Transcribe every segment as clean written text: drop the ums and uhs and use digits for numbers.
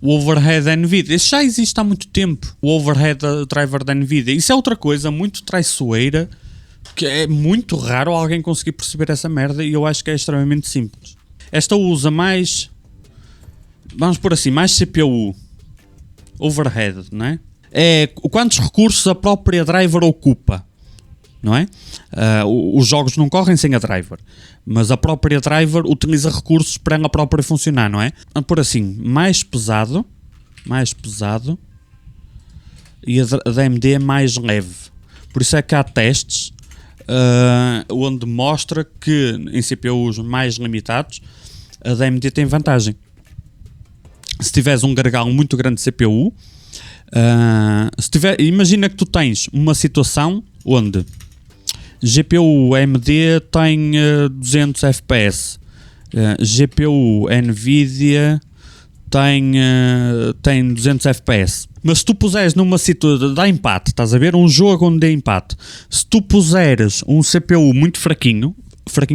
o overhead da NVIDIA. Isso já existe há muito tempo, o overhead driver da NVIDIA. Isso é outra coisa muito traiçoeira, que é muito raro alguém conseguir perceber essa merda, e eu acho que é extremamente simples. Esta usa mais, vamos por assim, mais CPU overhead, não é? É quantos recursos a própria driver ocupa, não é? Os jogos não correm sem a driver, mas a própria driver utiliza recursos para ela própria funcionar, não é? Por assim, mais pesado, e a da AMD é mais leve. Por isso é que há testes onde mostra que em CPUs mais limitados a da AMD tem vantagem. Se tiveres um gargalo muito grande de CPU, imagina que tu tens uma situação onde GPU AMD tem 200 FPS, GPU NVIDIA tem 200 FPS. Mas se tu puseres numa situação, dá empate, estás a ver? Um jogo onde dá empate. Se tu puseres um CPU muito fraquinho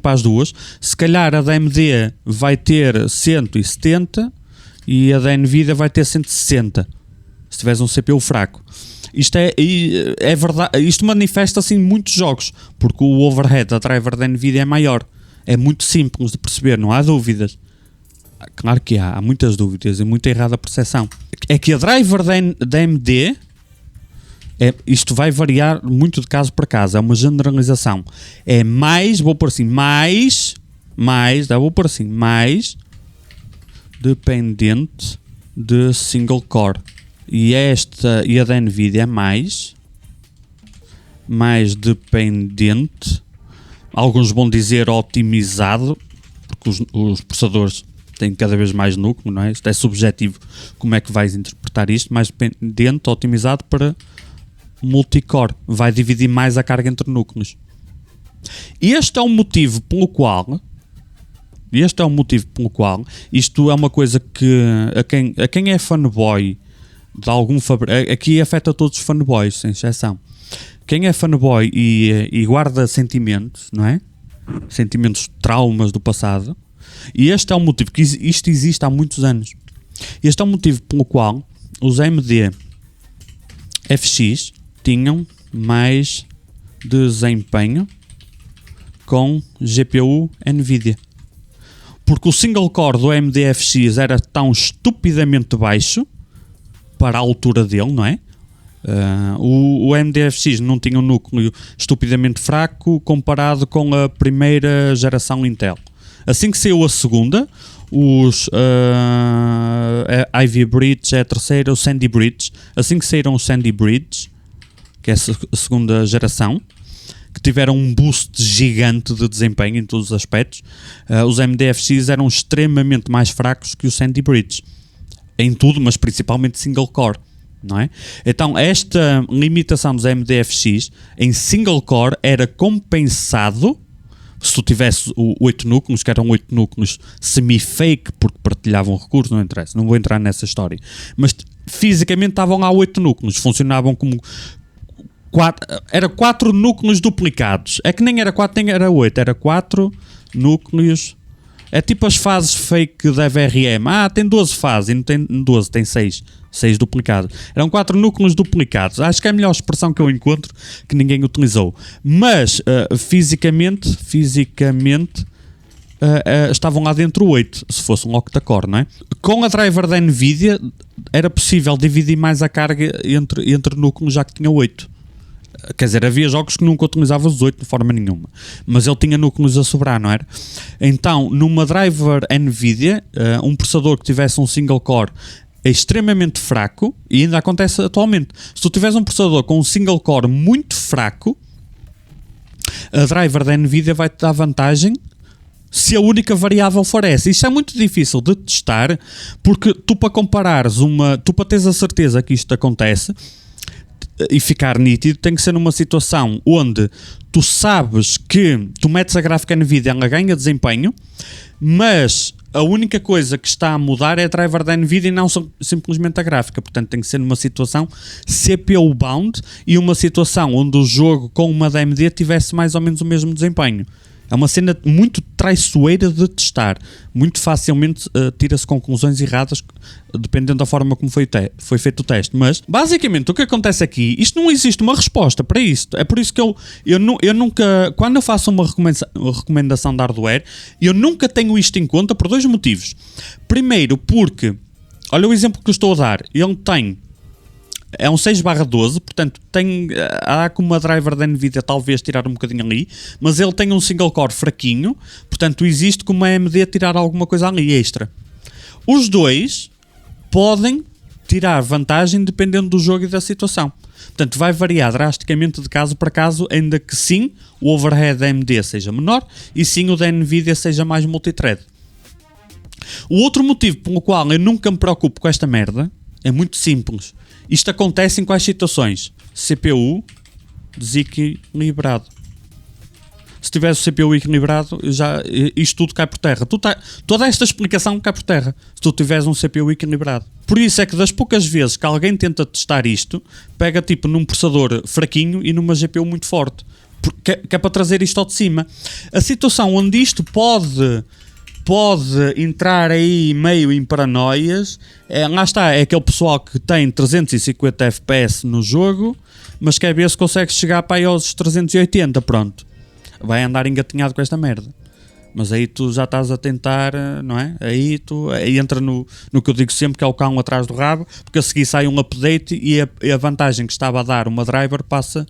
para as duas, se calhar a da AMD vai ter 170 e a da NVIDIA vai ter 160. Se tiveres um CPU fraco. Isto é verdade, isto manifesta-se em muitos jogos, porque o overhead da driver da NVIDIA é maior. É muito simples de perceber, não há dúvidas. Claro que há muitas dúvidas e muita errada percepção. É que a driver da AMD, isto vai variar muito de caso para caso, é uma generalização. É mais, vou pôr assim, mais dependente de single core. E a da NVIDIA é mais dependente, alguns vão dizer otimizado, porque os processadores têm cada vez mais núcleo, não é? Isto é subjetivo, como é que vais interpretar isto? Mais dependente, otimizado para multicore, vai dividir mais a carga entre núcleos. E este é o motivo pelo qual isto é uma coisa que a quem é fanboy de algum fabricante, aqui afeta todos os fanboys, sem exceção. Quem é fanboy e guarda sentimentos, não é? Sentimentos, traumas do passado, e este é o motivo, que isto existe há muitos anos. Este é o motivo pelo qual os AMD FX tinham mais desempenho com GPU NVIDIA. Porque o single core do AMD FX era tão estupidamente baixo para a altura dele, não é? O AMD FX não tinha um núcleo estupidamente fraco comparado com a primeira geração Intel. Assim que saiu a segunda, a Ivy Bridge é a terceira, o Sandy Bridge. Assim que saíram o Sandy Bridge, que é a segunda geração, que tiveram um boost gigante de desempenho em todos os aspectos, os AMD FX eram extremamente mais fracos que o Sandy Bridge. Em tudo, mas principalmente single core, não é? Então, esta limitação dos AMD FX em single core era compensado se tu tivesse 8 núcleos, que eram 8 núcleos semi-fake, porque partilhavam recursos, não interessa, não vou entrar nessa história. Mas fisicamente estavam lá 8 núcleos, funcionavam como 4 núcleos duplicados. É que nem era 4, nem era 8, era 4 núcleos. É tipo as fases fake da VRM. Tem 12 fases e não tem 12, tem 6 duplicados. Eram 4 núcleos duplicados. Acho que é a melhor expressão que eu encontro, que ninguém utilizou. Mas fisicamente estavam lá dentro 8, se fosse um octa-core, não é? Com a driver da NVIDIA era possível dividir mais a carga entre núcleos, já que tinha 8. Quer dizer, havia jogos que nunca utilizava os 8 de forma nenhuma, mas ele tinha núcleos a sobrar, não era? Então, numa driver NVIDIA, um processador que tivesse um single core é extremamente fraco, e ainda acontece atualmente. Se tu tiveres um processador com um single core muito fraco, a driver da NVIDIA vai-te dar vantagem se a única variável for essa. Isto é muito difícil de testar, porque tu para comparares tu para teres a certeza que isto acontece e ficar nítido, tem que ser numa situação onde tu sabes que tu metes a gráfica NVIDIA, ela ganha desempenho, mas a única coisa que está a mudar é a driver da NVIDIA e não simplesmente a gráfica. Portanto, tem que ser numa situação CPU bound e uma situação onde o jogo com uma da AMD tivesse mais ou menos o mesmo desempenho. É uma cena muito traiçoeira de testar. Muito facilmente tira-se conclusões erradas dependendo da forma como foi feito o teste. Mas, basicamente, o que acontece aqui, isto não existe uma resposta para isto. É por isso que eu nunca, quando eu faço uma recomendação de hardware, eu nunca tenho isto em conta por 2 motivos. Primeiro, porque, olha o exemplo que eu estou a dar, ele tem... É um 6/12, portanto há como uma driver da Nvidia talvez tirar um bocadinho ali, mas ele tem um single core fraquinho, portanto existe como a AMD tirar alguma coisa ali extra. Os dois podem tirar vantagem dependendo do jogo e da situação. Portanto vai variar drasticamente de caso para caso, ainda que sim, o overhead da AMD seja menor e sim o da Nvidia seja mais multithread. O outro motivo pelo qual eu nunca me preocupo com esta merda é muito simples. Isto acontece em quais situações? CPU desequilibrado. Se tivesse o CPU equilibrado, isto tudo cai por terra. Toda esta explicação cai por terra se tu tiveres um CPU equilibrado. Por isso é que das poucas vezes que alguém tenta testar isto, pega tipo num processador fraquinho e numa GPU muito forte. Que é para trazer isto ao de cima. A situação onde isto pode entrar aí meio em paranoias, lá está, é aquele pessoal que tem 350 FPS no jogo, mas quer ver se consegue chegar para aí aos 380, pronto. Vai andar engatinhado com esta merda. Mas aí tu já estás a tentar, não é? Aí entra no que eu digo sempre, que é o cão atrás do rabo, porque a seguir sai um update e a vantagem que estava a dar uma driver passa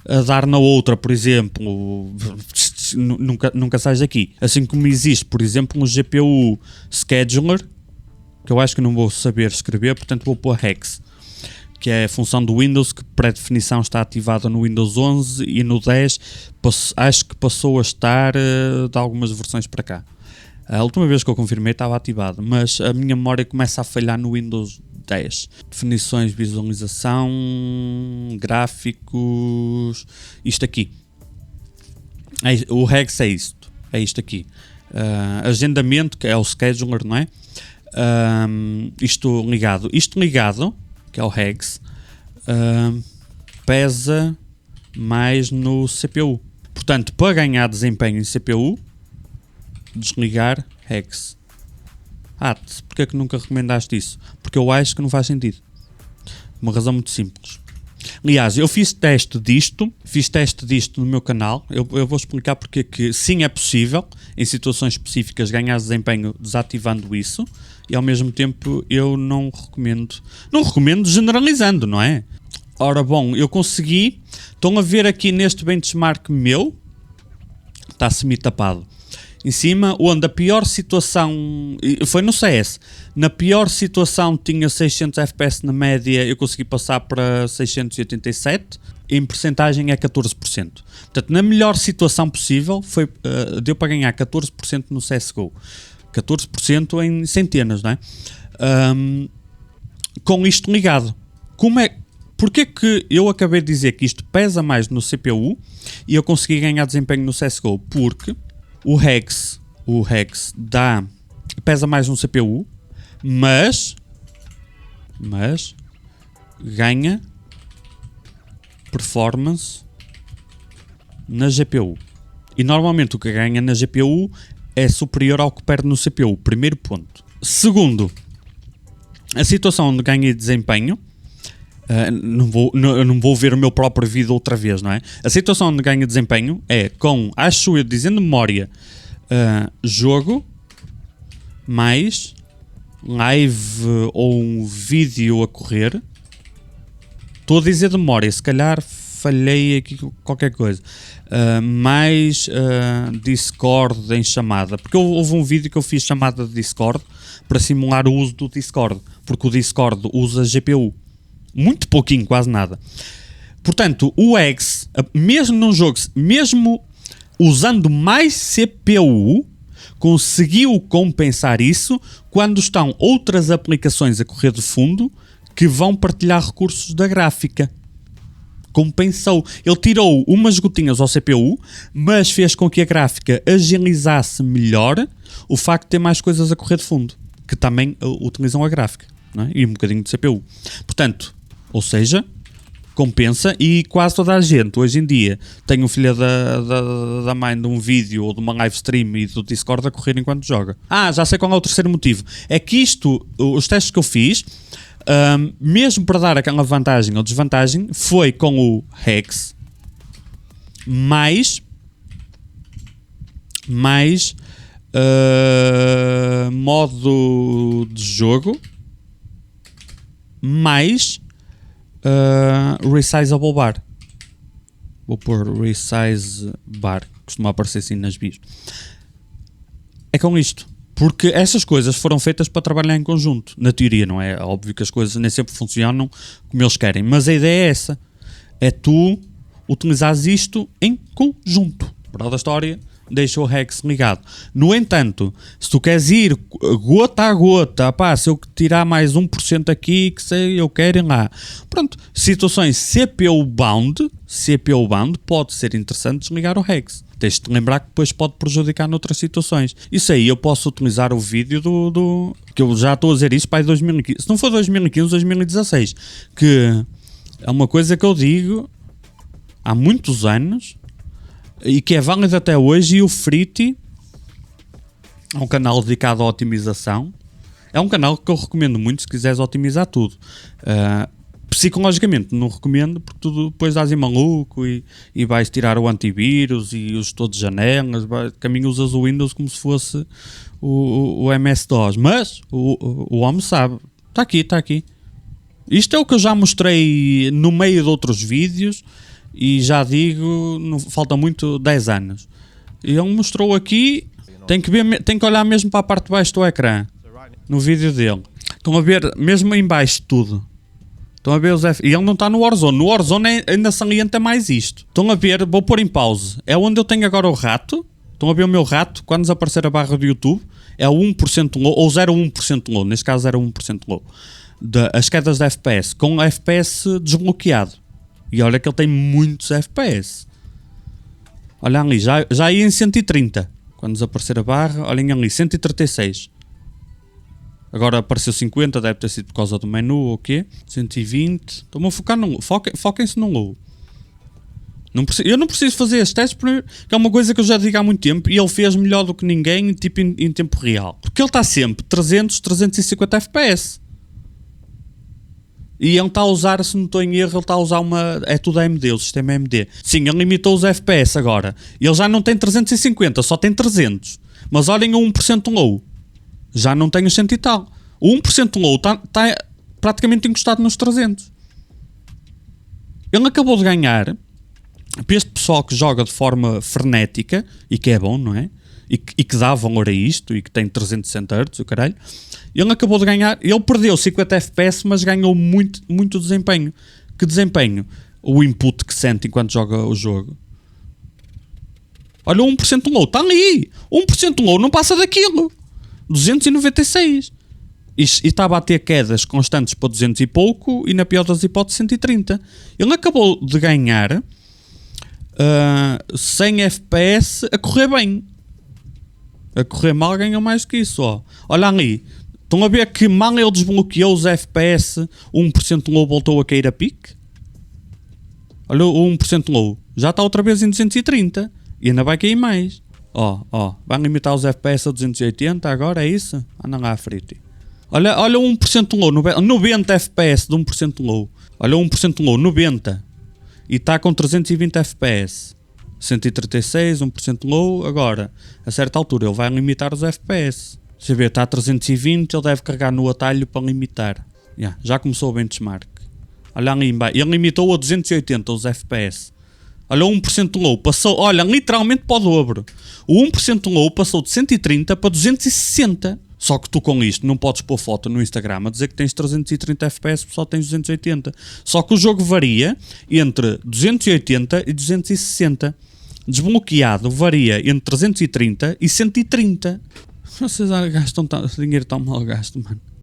a dar na outra, por exemplo. Nunca sais daqui. Assim como existe, por exemplo, um GPU Scheduler, que eu acho que não vou saber escrever, portanto vou pôr Hex, que é a função do Windows que, por definição, está ativada no Windows 11 e no 10 acho que passou a estar de algumas versões para cá. A última vez que eu confirmei estava ativada, mas a minha memória começa a falhar no Windows 10. Definições, visualização, gráficos, isto aqui. O Hex é isto, é isto aqui. Agendamento, que é o scheduler, não é? Isto ligado, que é o Hex, pesa mais no CPU. Portanto, para ganhar desempenho em CPU, desligar Hex. Porque é que nunca recomendaste isso? Porque eu acho que não faz sentido. Uma razão muito simples. Aliás, eu fiz teste disto no meu canal. Eu vou explicar porque que sim, é possível em situações específicas ganhar desempenho desativando isso, e ao mesmo tempo eu não recomendo generalizando, não é? Ora bom, eu consegui. Estão a ver aqui neste benchmark meu, está semi-tapado em cima, onde a pior situação foi no CS. Na pior situação tinha 600 FPS na média, eu consegui passar para 687, em percentagem é 14%. Portanto, na melhor situação possível deu para ganhar 14% no CSGO. 14% em centenas, não é? Com isto ligado. Porque que eu acabei de dizer que isto pesa mais no CPU e eu consegui ganhar desempenho no CSGO? Porque o Hex pesa mais no CPU, mas ganha performance na GPU. E normalmente o que ganha na GPU é superior ao que perde no CPU. Primeiro ponto. Segundo, a situação onde ganha desempenho, não vou ver o meu próprio vídeo outra vez, não é? A situação onde ganha desempenho é com, acho eu, dizendo memória, jogo mais live ou um vídeo a correr. Estou a dizer de memória, se calhar falhei aqui qualquer coisa. Mais Discord em chamada, porque houve um vídeo que eu fiz chamada de Discord para simular o uso do Discord, porque o Discord usa GPU. Muito pouquinho, quase nada. Portanto, o Hex, mesmo num jogo, mesmo usando mais CPU, conseguiu compensar isso quando estão outras aplicações a correr de fundo que vão partilhar recursos da gráfica. Compensou. Ele tirou umas gotinhas ao CPU, mas fez com que a gráfica agilizasse melhor o facto de ter mais coisas a correr de fundo, que também utilizam a gráfica, não é? E um bocadinho de CPU. Portanto, ou seja, compensa, e quase toda a gente hoje em dia tem um filho da mãe de um vídeo ou de uma live stream e do Discord a correr enquanto joga. Já sei qual é o terceiro motivo. É que isto, os testes que eu fiz, mesmo para dar aquela vantagem ou desvantagem, foi com o Hex mais modo de jogo mais resizable bar. Vou pôr resize bar, costuma aparecer assim nas bios. É com isto, porque essas coisas foram feitas para trabalhar em conjunto, na teoria, não é? Óbvio que as coisas nem sempre funcionam como eles querem, mas a ideia é essa, é tu utilizares isto em conjunto. Para a história, deixa o Hex ligado. No entanto, se tu queres ir gota a gota, se eu tirar mais 1% aqui, que sei, eu quero ir lá. Pronto, situações CPU bound, pode ser interessante desligar o Hex. Tens de te lembrar que depois pode prejudicar noutras situações. Isso aí eu posso utilizar o vídeo que eu já estou a dizer isso para 2015. Se não for 2015, 2016. Que é uma coisa que eu digo há muitos anos e que é válido até hoje. E o Friti é um canal dedicado à otimização. É um canal que eu recomendo muito se quiseres otimizar tudo. Psicologicamente não recomendo, porque tu depois dás em maluco e vais tirar o antivírus e os todos de janelas, caminho usas o Windows como se fosse o MS-DOS. Mas o homem sabe. Está aqui. Isto é o que eu já mostrei no meio de outros vídeos. E já digo, não, falta muito 10 anos. E ele mostrou aqui, tem que olhar mesmo para a parte de baixo do ecrã, no vídeo dele. Estão a ver, mesmo em baixo de tudo. Estão a ver os F... E ele não está no Warzone. No Warzone ainda salienta mais isto. Estão a ver, vou pôr em pause. É onde eu tenho agora o rato. Estão a ver o meu rato, quando desaparecer a barra do YouTube, é o 1% low, ou 0,1% low, neste caso 0,1% low. As quedas de FPS, com o FPS desbloqueado. E olha que ele tem muitos FPS. Olha ali, já ia em 130. Quando desaparecer a barra, olhem ali, 136. Agora apareceu 50, deve ter sido por causa do menu ou o quê? 120. Estou-me a focar no low. Foquem-se no low. Eu não preciso fazer estes testes porque é uma coisa que eu já digo há muito tempo e ele fez melhor do que ninguém, tipo em tempo real. Porque ele está sempre 300, 350 FPS. E ele está a usar, se não estou em erro, ele está a usar é tudo AMD, o sistema AMD. Sim, ele limitou os FPS agora. Ele já não tem 350, só tem 300. Mas olhem o 1% low. Já não tem os 100 e tal. O 1% low está praticamente encostado nos 300. Ele acabou de ganhar, para este pessoal que joga de forma frenética, e que é bom, não é? E que dá valor a isto, e que tem 360 Hz, o caralho. Ele acabou de ganhar, ele perdeu 50 FPS, mas ganhou muito desempenho. Que desempenho? O input que sente enquanto joga o jogo. Olha o 1% low, está ali! 1% low não passa daquilo. 296. E está a bater quedas constantes para 200 e pouco, e na pior das hipóteses 130. Ele acabou de ganhar 100 FPS a correr bem. A correr mal ganha mais que isso, ó. Olha ali. Estão a ver que mal ele desbloqueou os FPS, o 1% low voltou a cair a pique? Olha o 1% low. Já está outra vez em 230. E ainda vai cair mais. Ó. Vai limitar os FPS a 280 agora, é isso? Anda lá, frito. Olha o 1% low. 90 FPS de 1% low. Olha o 1% low, 90. E está com 320 FPS. 136, 1% low. Agora, a certa altura, ele vai limitar os FPS. Deixa eu ver, está a 320, ele deve carregar no atalho para limitar. Já começou o benchmark. Olha ali embaixo. Ele limitou a 280 os FPS. Olha o 1% low. Passou, olha, literalmente para o dobro. O 1% low passou de 130 para 260. Só que tu com isto não podes pôr foto no Instagram a dizer que tens 330 FPS porque só tens 280. Só que o jogo varia entre 280 e 260. Desbloqueado varia entre 330 e 130. Vocês gastam dinheiro tão mal gasto, mano.